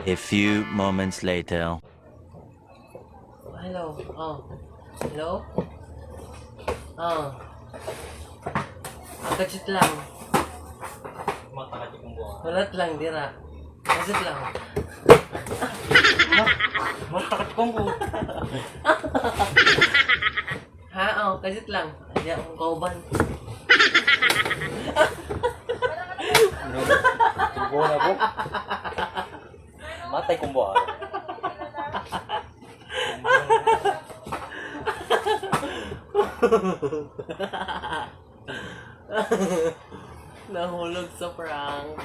A few moments later. Hello. Oh. Hello? Oh. Kachit lang. Walat lang, dira. Kachit lang. Matakot kong po. Ha? Oh, kachit lang. Ayan, ang kauban. Subo na po. Matay kong buwan. Nahulog sa prank.